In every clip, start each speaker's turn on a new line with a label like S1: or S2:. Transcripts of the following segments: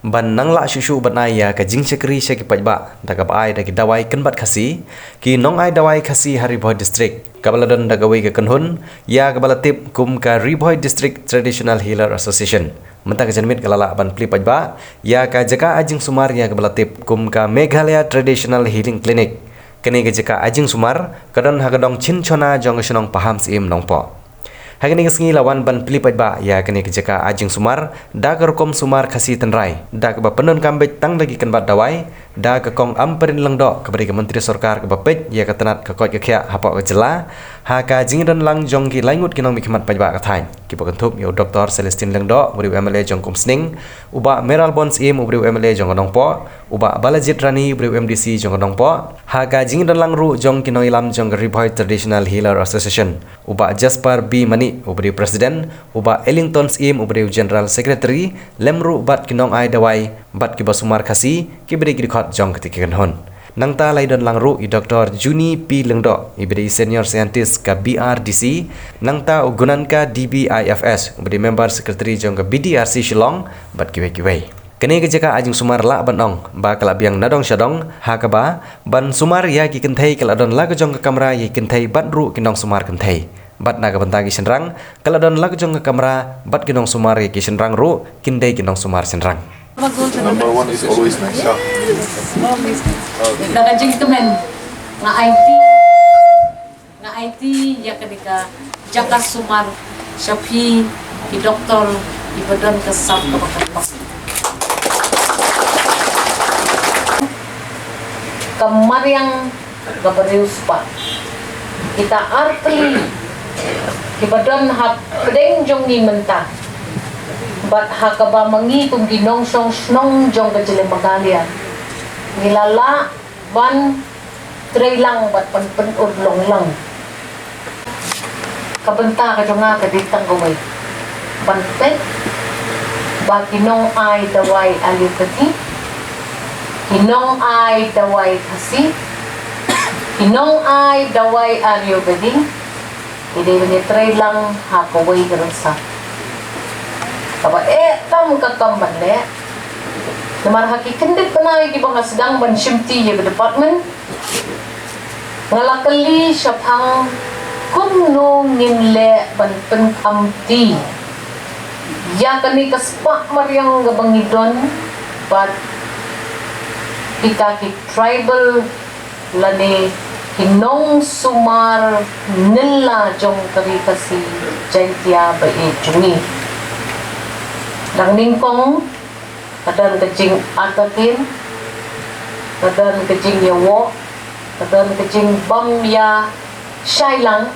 S1: ban nang la shushu banai ya ka jing chekri she ki pajba daga bai dagi dawai kenbat khasi ki nong ai dawai khasi Haribhoi district kabaladon daga wei ka kanhun ya kabalatip kum ka Haribhoi district traditional healer association mentang janmit kalala ban pli pajba ya ka jaka ajing sumar ya kabalatip kum ka Meghalaya traditional healing clinic kene ka jaka ajing sumar kadon hagadong chinchona jong shnong paham sim nongpo Hagani ngi lawan ban pli pajba ya kene kejaka ajing sumar da kerkom sumar khasi tenrai da ka penon kambet tang lagi kan bat dawai da ka kong amperin langdo kepada menteri sarkar ka bapet ya ka tenat ka kot ka khya hapa ka jela ha ka jingdan lang jong ki laingut kinong mikmat pajba ka thain ki pakantup yo Dr. Celestine langdo bri MLA jong kumsning uba Meral Bons im bri MLA jong dongpo uba Balajit Rani bri MDC jong dongpo ha ka jingdan lang ru jong kinong ilam jong Haribhoi traditional healer association uba Jasper B Mani ubri presiden uba Ellington im ubri general secretary lemru bat kinong ai dawai bat ki basumar khasi ki bri ki khot jong ketika hon nangta laidon langru i Dr. Juni P Lengdo ibri senior scientist ka BRDC nangta ugunan ka DBIFS ubri member secretary jong ka BDRC Shillong bat ki wei kene ke jaka ajing sumar la banong ba kala biang nadong syadong ha ka ba ban sumar ya ki kenthai kala don la ka jong ka kamera ya kenthai bat ru kinong sumar kenthai bat naga bentagi senrang kala don la ka jong ka kamera bat kinong sumar ya ki senrang ru kindai kinong sumar senrang
S2: Number one is always nice. Yeah.
S3: Nakajing kemen nga IT ya ketika jaka sumar syafi di doktor di badan kesam kebakan kamar yang gabarius pa kita artli di badan hak pedeng jong ni mentah bat hakaba mangi kung ginong snong jong kajile Meghalaya nilala ban tray lang bat pan urlong lang kabenta ka jonga kaditang gaway ban pet ba ginong ay dawai alipati ginong ay dawai kasi ginong ay dawai aliyobadi hindi ni tray lang hakaway karansa Kaba tam kakamban le. Namar hakikindit panay ki bang sedang mensyimti ya department. Ngalakali syapang kumnungin le ban penkamti. Ya kani kaspak mariang gabangidon but kita ki tribal lani hinong sumar nila jong kari kasi jantia ba jungi. Dang ningkong kadan kejing atatin kadan kejing yawo kadan kejing bam ya shailang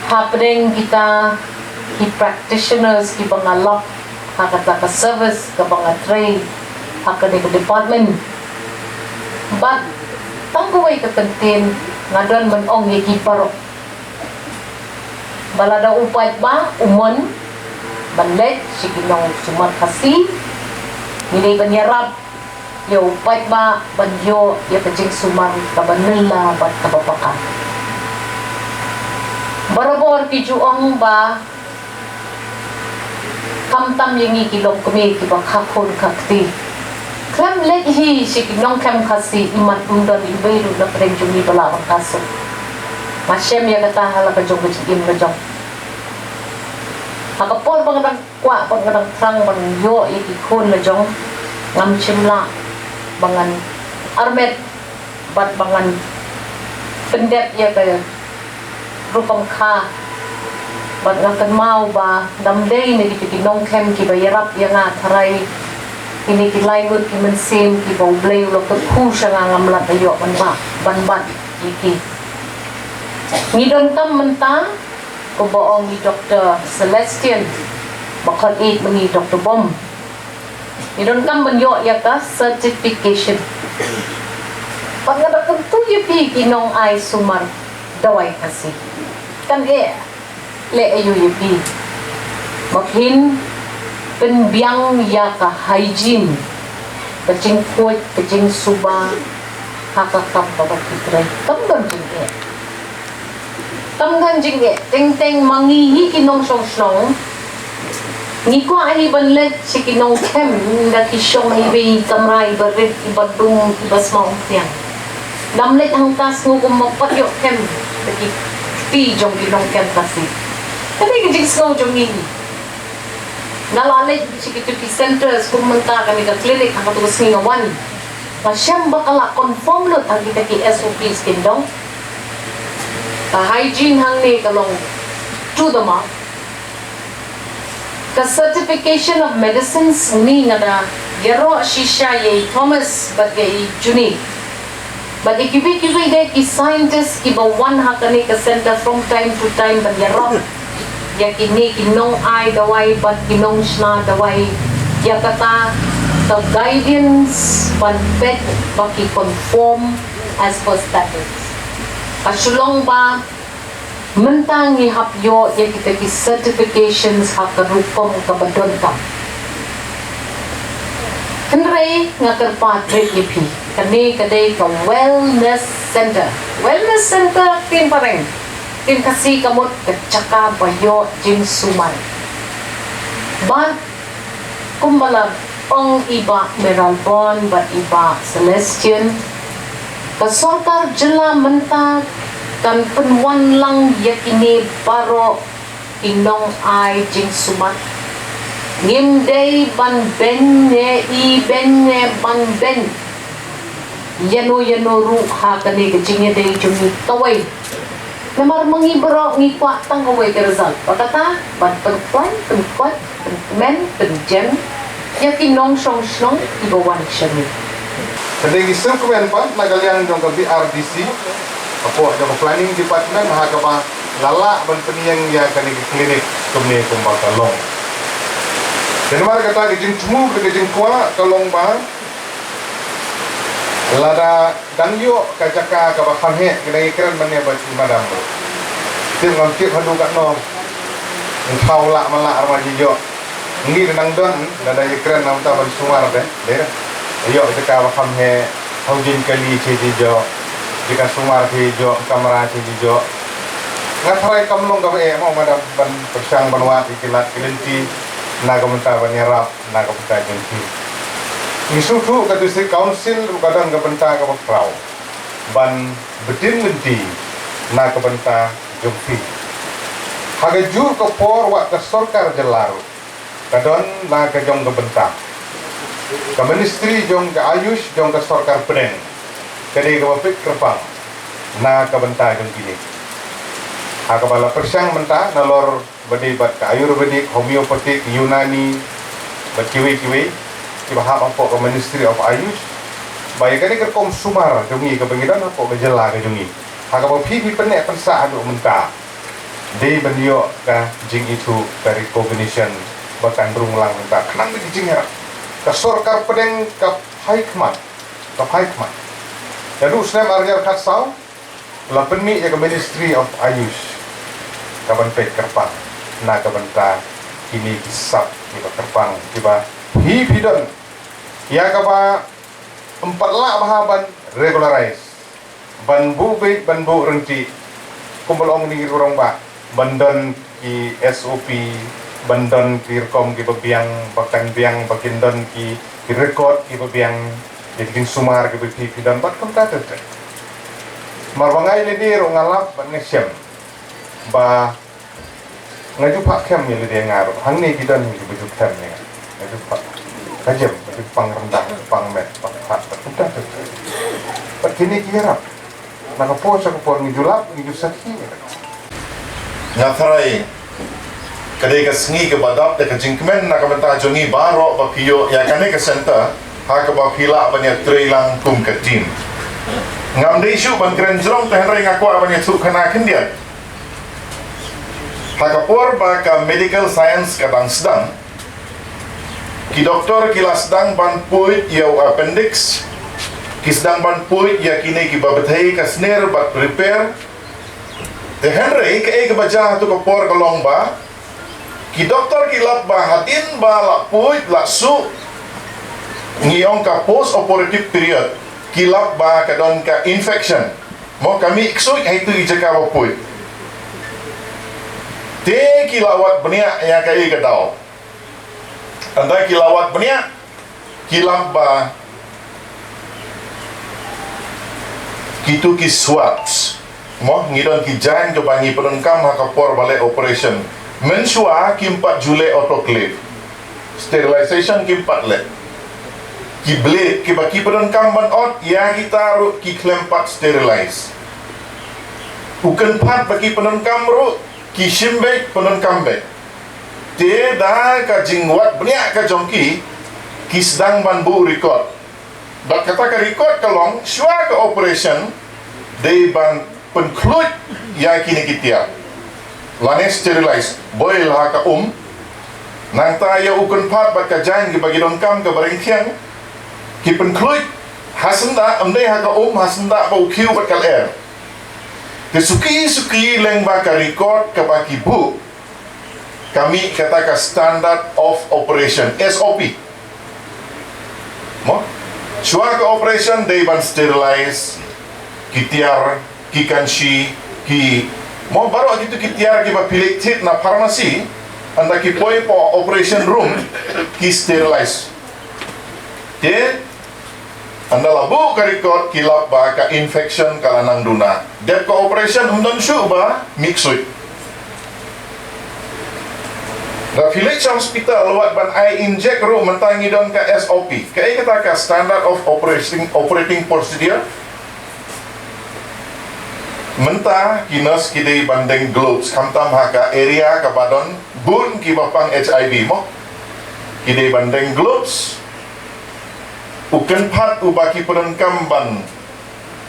S3: happening kita ki practitioners ki bangalok hakata ka service ka banga trade hakane ka department but tangguway ka kantin ngadan manong ki parok balada upay ba umon banlet si ginong sumar kasi nilay banyarap yo upay ba banyo ya kajing sumar kabanila bat kabapaka barabor ki juong ba kamtam yengi kilong kumi kibang hakon kakti klam leghi si ginong kam kasi imat undan ibayro na prejong ni balawang kaso masyem ya katahala ka jong kajing im na jong Hakapol bangadang kwa bangadang trang bang yo ikikun na jong ngam chimla bangan armet bat bangan pendep ya kaya rupang ka bat ngakan mau ba damday na kitinong kem ki bayarap ya nga taray ini kilaymut ki mensim ki bawblay ulo ku siya nga ngamlat ayo banbat iki ngidon tam mentang kuboong ni Dr. Celestine bakal mengi Dr. Bom idon kam menyo ya ka certification pagada kan tu yepi kinong ay sumar dawai kasi kan le ayu yepi makin penbiang ya ka hygiene kacing kuat kacing suba hakakam babat kitray kamban jing Tanggan jing ting ting mangihi kinong song Ngiko ay banlet si kinong kem na kisyong ibi kamray barit ibadung ibas maong tiyang. Damlet ang tas ng kumapatyo kem taki ti jong kinong kem kasi. Kani kijing snow jong ini. Nalalit si kituki centers kumanta kami ka clinic ang katugas nga one. Masyam bakala conform lot ang kita ki SOPs kindong. Hygiene hang ni kalong to the mark. The certification of medicines ni nga na gero shisha ye Thomas but ye Juni. But ikibi de ki scientist ki ba one hakani ka center from time to time but gero. Ya kini kinong ay dawai but kinong shna dawai ya kata the guidance but pet baki conform as per standards. Kasulong ba mentang ihapyo ya kita ki certifications hakarupong kabadon ka. Henry nga karpatrik ipi kani kadai ka wellness center. Wellness center tin pareng tin kasi kamot kacaka bayo jing suman. But kumbala pang iba Meralbon but iba Celestian kasorkar jela mentang kan penwan lang yakini baro inong ay jing sumat ngimday ban ben ne i ben ne ban ben yano ru ha kani jing day jumi kawai namar mangi baro ngi kwa tang kawai kerzal pakata ban penkuan men penjem yakinong song ibawan syami
S2: Kadang isang kumen pa nagalian dong ke BRDC Apo joko planning department hakaba lala ban peniyang ya kani klinik kumne kumbal kalong. Dan mar kata gejing tumu gejing kwa kalong ba lada dangyo kajaka ka ba khamhe kini keren mane ba madam. Tim ngam kip hadu kat no. Engkau la mala armaji jo. Ngi nang don lada keren nam ta ban sumar de. Ayo kita ba khamhe haujin kali cheji jo. Jika sumar hijo kamera hijo ngathrai kamlong gawe mau madam ban persang banwa ikilat kilinti naga menta banyarap naga menta jenti isu tu ka district council kadang ga benta ka prau ban bedin lenti naga benta jumpi haga ju ka por wa ka sarkar jelaru kadon naga jong ga benta ka ministry jong ka ayush jong ka sarkar penen kadi kawapit kerpang na kabenta jong kini hakabala persang menta nalor badibat ka ayurvedik homeopatik yunani bakiwi kibahap apa ke ministry of ayush bayi kadi kerkom sumar jongi ke pengidan apa bejela ke jongi hakaba pipi penek pensa adu menta de bendio ka jing itu dari recognition bahkan berumlang menta kenang di jing ya ka sorkar pedeng ka haikmat Lalu Islam arjar katsau lapan mi ya ke Ministry of Ayush kaban pek kerpang na kabanta kini kisap kiba kerpang kiba hidon ya kaba empat la bahaban regularize banbu renti kumbolong ni rurong ba bandon ki SOP bandon ki rekom ki bebiang bahkan biang bakindon ki record ki bebiang jadi sumar ke pipi dan bat kata tete. Marwangai lidi rongalap bat ngesyam. Ba ngaju pak kem ni lidi ngaruh. Hang ni kita ni baju kem ni. Ngaju pak kajem baju pang rendah pang met pak pat kata tete. Bat kini kira. Nak pos aku por ngijulap ngiju sakhi.
S4: Ngathrai kadai ka sengi ke badap de ka jingkmen nak benta jongi baro ba pio ya kane ka center hakaba pila banyak trailang kum ke tim ngam dei shu ban kren jrong te henry ngaku banyak su kana kendian hakapor ba ka medical science ka bang sedang ki doktor kila sedang ban puit ya appendix ki sedang ban puit ya kini ki babathai ka snare bat prepare te henry ke ek baja tu kapor ka longba ki doktor kilap ba hatin ba la puit la su ngiyong ka post-operative period kilap ba kadon ka infection mo kami iksoy itu ijaka wapoy te kilawat benia ya kai ka daw Anda kilawat banyak, kilap ba kitu ki swaps mo ngidon ki jain to bangi penenkam hakapor balik operation mensua ki 4 Julai autoclave sterilization ki 4 le ki blade ki baki penenkam ban ot ya kita ru ki klem 4 sterilize uken 4 baki penenkam ru ki shimbe penenkam be te da ka jingwat bnya ka jongki ki sedang ban bu record bat kata ka record kalong shua ka operation they ban conclude ya kini kitia lane sterilize boil ha ka nang tayo ukun pat bat ka jain gi bagi don kam ka baringkiang ki conclude hasenda amdai ha ka hasenda ba ukiu bat kal air te suki leng ba ka record ka baki bu kami kata ka standard of operation SOP mo shua ka operation they ban sterilize kitiar ki kanshi ki mo baru gitu kitiar ki ba pilectit na pharmacy anda ki poi po operation room ki sterilize te anda labu ka record ki lab ba ka infection kala nang duna dep ka operation undon shu ba mixui da village hospital wat ban ai inject ru mentangi don ka SOP kai kata ka standard of operating procedure mentah kinos kidei bandeng globes kamtam haka area kabadon bun ki bapang HIV mo kidei bandeng globes uken pat ubaki perenkam ban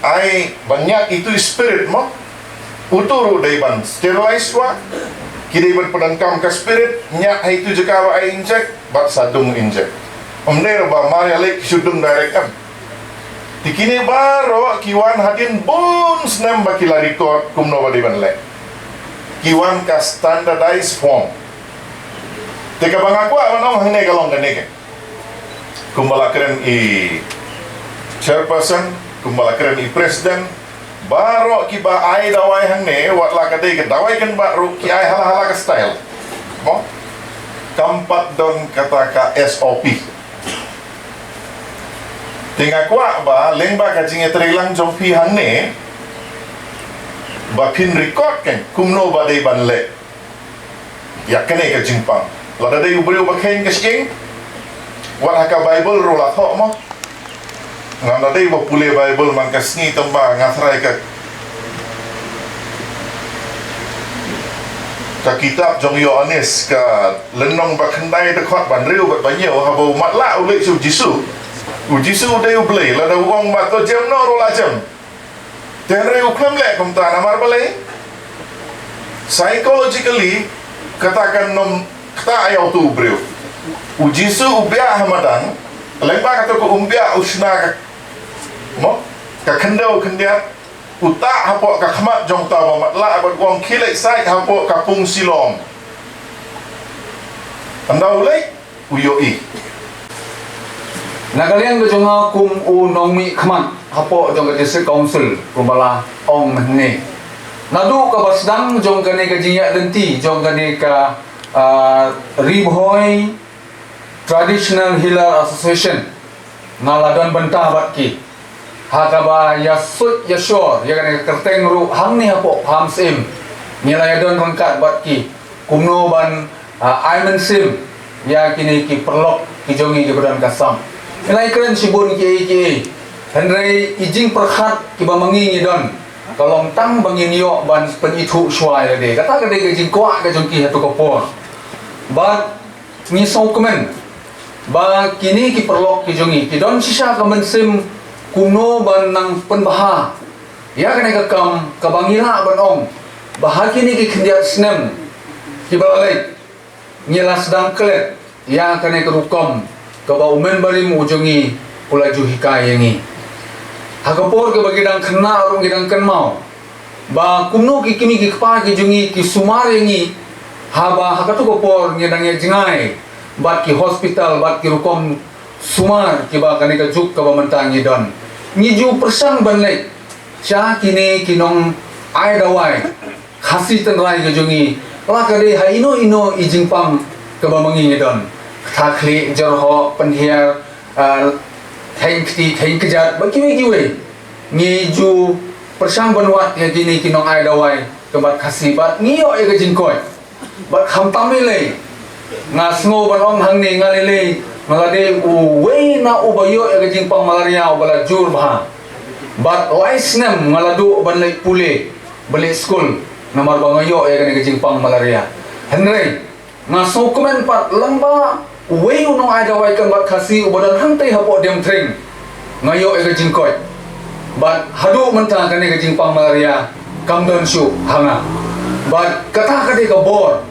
S4: ai banyak itu spirit mo uturu dei ban sterilize wa kidei ban perenkam ka spirit nyak itu jeka wa ai inject bat sadung inject omner ba marialik sudung direct kan tikini baro kiwan hadin bun snem bakila record kumno badi banle kiwan ka standardized form teka bangaku amanong hangne kalong ganeke kumbala keren i chairperson kumbala keren i president baro ki ba ai dawai hangne wat la kadai ke dawai kan ba ru ki ai hala ka style mo kampat don kata ka SOP tinggal kuat ba lengba kajing terilang jong pi hanne ba pin record kan kumno ba dei ban le ya kene ka jingpang lada dei ubri ba khen ka sking wat haka bible ro la tho mo ngana dei ba pule bible man ka sni tamba ngasrai ka kitab jong Yohanes ka lenong ba khandai de khot ban riu ba banyo ha bo mat la ule su jisu Ujisu dai ublei la da uang bato jam no rola jam tenre uklam le kom ta namar balai psychologically katakan nom kata ayau tu ubreu ujisu ubia hamadan lemba kata ko umbia usna ka mo ka khendau khendiat uta hapo ka khmat jong ta ba matla abad uang khilek sai hapo ka pung silom anda ulai uyoi
S5: Nakalian ke jonga kum u nongmi khman hapo jong ke district council kumbala ong ne nadu ka basdang jong ke ne ka jinya denti jong ke ne ka Ribhoi Traditional Healer Association ngaladon bentah bat ki hakaba yasut yashor ya kan kerteng ru hang ni hapo ham sim nilai don rangkat bat ki kumno ban aimen sim ya kini ki perlok ki jongi ki badan kasam nilai keren sibun ki Henry ijing perkhat ki bamangi ni don kalong tang bangin yo ban penithu swai de kata ke de jing kwa ke jongki hatu kopor ba ni komen ba kini ki perlok ki jongi ki don sisa ka mensim kuno ban nang penbaha ya kene ka kam ka bangila ban ong bah kini ki khendiat snem ki balai nyela sedang klet ya kene ka rukom ka ba umen bari mu jongi ulaju hikai yangi hakapor ke bagi dang kena orang gidang kenmau ba kuno ki kini ki kpa ki jungi ki sumar yangi haba hakatu kopor ngedang ye jingai bat ki hospital bat ki rukom sumar ki ba kani ka juk ka ba mentangi don ngiju persang banlek sya kini kinong ai dawai khasi tenrai ke jungi la ka de ha ino ijing pam ka ba mangi don thà khli giờ họ bên here thành kejat bagi ngi ju persang benwat ya kini kinong ai dawai kebat khasibat ngio ya kejingkoi bat kham tamile ngasngo banong hang ni ngalile malade u we na ubayo ya kejingpang malaria ubala jur bah bat laisnem ngaladu ban lek pule balik school namar bangayo ya kene kejingpang malaria henry ngaso komen pat lamba we unong ai dawai kebat khasi ubadan hang tei hapo dem tring ngayo ya kejingkoi but hadu mentang kene ke jingpang malaria kamdon shu hanga but kata kade ka bor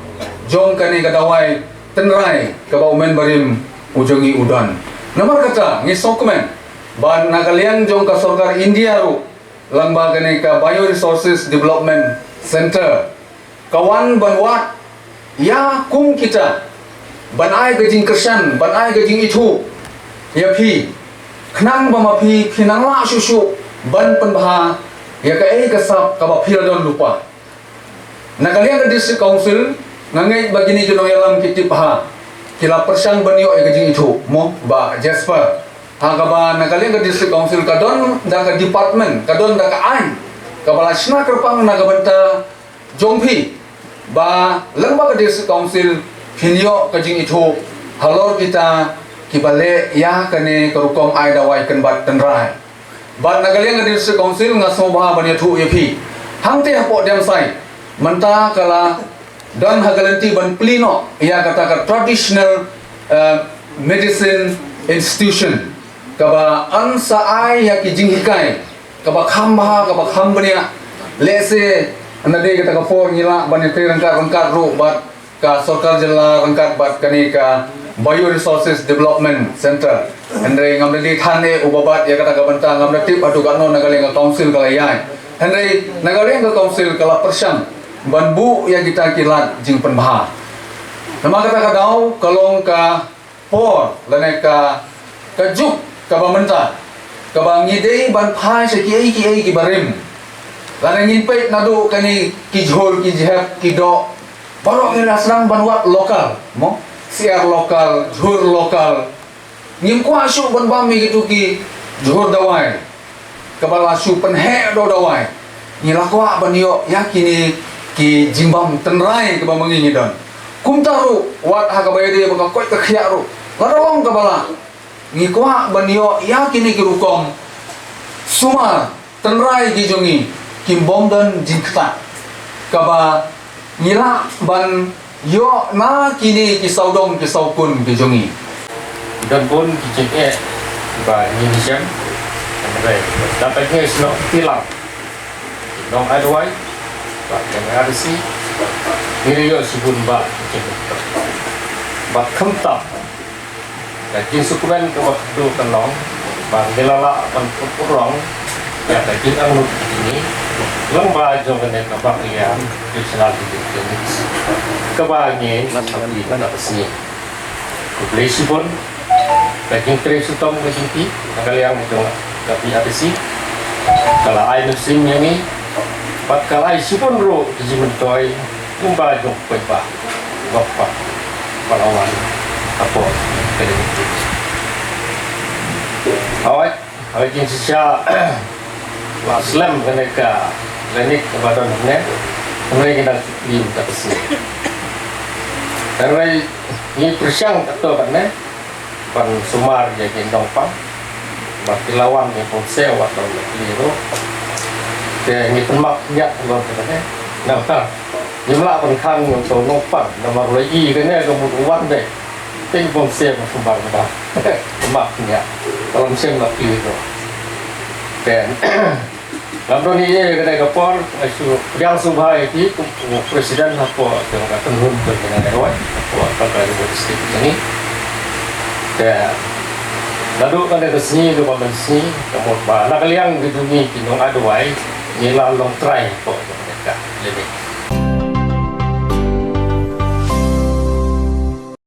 S5: jong kene ka dawai tenrai ka bau men barim ujongi udan nomor kata ngi sokmen ban nakaliang jong ka sarkar India ru lamba kene ka Bioresources Development Center kawan banwat ya kum kita ban ai ke jing kersan ban ai ke jing itu ya pi khnang ba pi phinang la shu ban penbaha ya ka kasap ka ba phiradon lupa nakalian ka district council ngangai bagini jono yalam kitip ha kila persang banyo ya kajing itu mo ba Jasper ha ka ba nakalian ka district council ka don da ka department ka don da ka ai ka bala sna kerpang na ka banta jongpi ba lengba ka district council phinyo kajing itu halor kita kibale ya kane karukom ai dawai kenbat tenrai ban nakaliang ka district council ngaso ba bania thu yepi hangte hapo dem sai menta kala dan hagalanti ban plino ya kata ka traditional medicine institution kaba ansa ai ya ki jinghikai kaba khamba kaba khambania lese anade kata ka for ngila bania te rangkat ru bat ka sarkar jilla rangkat bat kani ka Bioresources Development Center Henry ngamdadi thane ubabat ya kata kabanta ngamdati adu kano nagaling council kalayai Henry nagaling council kala persang banbu ya kita kilat jing penbaha nama kata kadau kalong ka por lane ka juk ka bamenta ka bangidei ban phai se ki barim lane ngin pe nadu kani ki jhol ki jhep ki do baro ila serang banwat lokal mo siar lokal, jhur lokal, ngim ko asu ban bami gitu ki jhur dawai, kabal asu penhe do dawai, ngilakwa ban yo yakini ki jimbam tenrai kabal mangi don, kumtaru wat hakabaya dia bang koi kakhya ru, larong kabala, ngikwa ban yo yakini ki rukom, sumar tenrai ki jongi, kimbom dan jingkta, kaba ngila ban yo na kini kisau dong kisau kun kijongi
S6: dan pun kiciknya ba Indonesia baik dapatnya selok tilang dong adwai ba yang ada si ini yo sibun ba kicik ba khamta dan jinsukumen ke waktu kenong ba gelala ban kurang ya kajin anu ini lomba jong kene kabak ya tradisional clinics kabanye nabi na sini kublesi pun baking trace utam kajinti nakaliang jong kapi atisi kala ai musim ini pat kala ai sipun ro jimentoi lomba jong pepa gopa palawan apa kene awai awai jin sisa Waslam keneka klinik kebadan net mulai kita lim kapasi karena ini persang atau kan pan sumar jadi dongpang baki lawan ni ponsel atau keliru ke ini pemaknya luar kan nah jumlah penkhang yang so nopang nomor lagi kena kemudian deh ting ponsel sumbar dah pemaknya kalau mesin nak keliru dan lalu ni kena kapor isu yang subhai itu presiden apa yang akan muncul dengan dewan apa kalau dibuat ini dan lalu kan ada sini dua bensi kemudian nak liang gitu ni kinong adwai ni long try apa mereka jadi